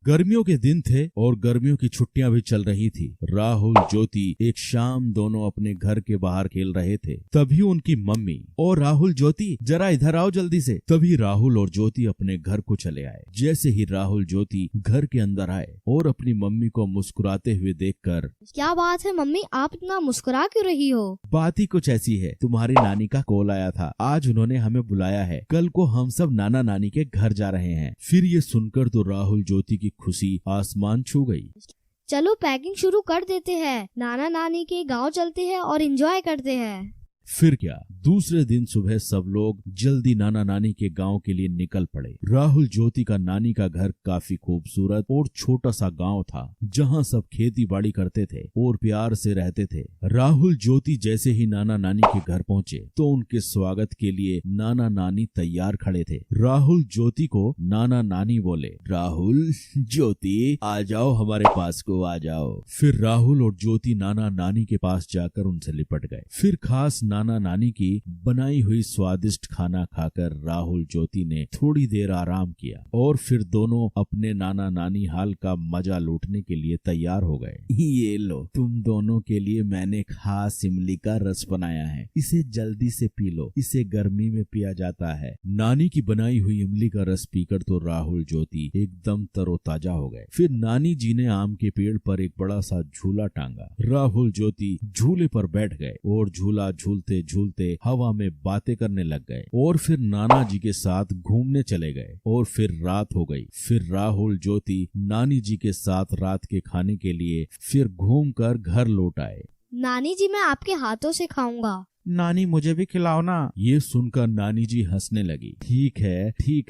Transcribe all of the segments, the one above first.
गर्मियों के दिन थे और गर्मियों की छुट्टियां भी चल रही थी। राहुल ज्योति एक शाम दोनों अपने घर के बाहर खेल रहे थे। तभी उनकी मम्मी, और राहुल ज्योति जरा इधर आओ जल्दी से। तभी राहुल और ज्योति अपने घर को चले आए। जैसे ही राहुल ज्योति घर के अंदर आए और अपनी मम्मी को मुस्कुराते हुए देखकर, क्या बात है मम्मी, आप इतना मुस्कुरा क्यों रही हो? बात ही कुछ ऐसी है, तुम्हारी नानी का कॉल आया था, आज उन्होंने हमें बुलाया है, कल को हम सब नाना नानी के घर जा रहे हैं। फिर ये सुनकर तो राहुल ज्योति की खुशी आसमान छू गई। चलो पैकिंग शुरू कर देते हैं, नाना नानी के गांव चलते हैं और एंजॉय करते हैं। फिर क्या, दूसरे दिन सुबह सब लोग जल्दी नाना नानी के गांव के लिए निकल पड़े। राहुल ज्योति का नानी का घर काफी खूबसूरत और छोटा सा गांव था, जहां सब खेती बाड़ी करते थे और प्यार से रहते थे। राहुल ज्योति जैसे ही नाना नानी के घर पहुंचे तो उनके स्वागत के लिए नाना नानी तैयार खड़े थे। राहुल ज्योति को नाना नानी बोले, राहुल ज्योति आ जाओ, हमारे पास को आ जाओ। फिर राहुल और ज्योति नाना नानी के पास जाकर उनसे लिपट गए। फिर खास नाना नानी की बनाई हुई स्वादिष्ट खाना खाकर राहुल ज्योति ने थोड़ी देर आराम किया और फिर दोनों अपने नाना नानी हाल का मजा लूटने के लिए तैयार हो गए। ये लो, तुम दोनों के लिए मैंने खास इमली का रस बनाया है, इसे जल्दी से पी लो, इसे गर्मी में पिया जाता है। नानी की बनाई हुई इमली का रस पीकर तो राहुल ज्योति एकदम तरोताजा हो गए। फिर नानी जी ने आम के पेड़ पर एक बड़ा सा झूला टांगा। राहुल ज्योति झूले पर बैठ गए और झूला झूलते झूलते हवा में बातें करने लग गए और फिर नाना जी के साथ घूमने चले गए। और फिर रात हो गई। फिर राहुल ज्योति नानी जी के साथ रात के खाने के लिए फिर घूमकर घर लौट आए। नानी जी, मैं आपके हाथों से खाऊंगा। नानी मुझे भी खिलाओ ना। ये सुनकर नानी जी हंसने लगी। ठीक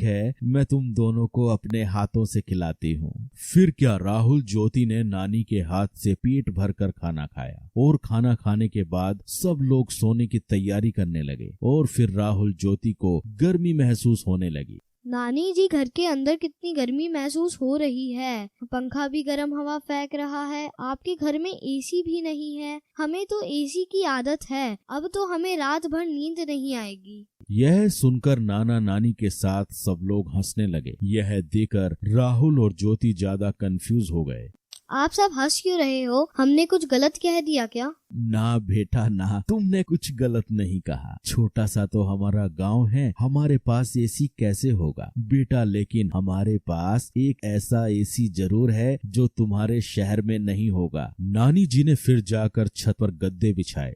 है, मैं तुम दोनों को अपने हाथों से खिलाती हूँ। फिर क्या, राहुल ज्योति ने नानी के हाथ से पेट भर कर खाना खाया और खाना खाने के बाद सब लोग सोने की तैयारी करने लगे। और फिर राहुल ज्योति को गर्मी महसूस होने लगी। नानी जी, घर के अंदर कितनी गर्मी महसूस हो रही है, पंखा भी गर्म हवा फेंक रहा है, आपके घर में एसी भी नहीं है। हमें तो एसी की आदत है, अब तो हमें रात भर नींद नहीं आएगी। यह सुनकर नाना नानी के साथ सब लोग हंसने लगे। यह देखकर राहुल और ज्योति ज्यादा कंफ्यूज हो गए। आप सब हंस क्यों रहे हो? हमने कुछ गलत कह दिया क्या? ना बेटा ना, तुमने कुछ गलत नहीं कहा। छोटा सा तो हमारा गांव है, हमारे पास एसी कैसे होगा बेटा, लेकिन हमारे पास एक ऐसा एसी जरूर है जो तुम्हारे शहर में नहीं होगा। नानी जी ने फिर जाकर छत पर गद्दे बिछाए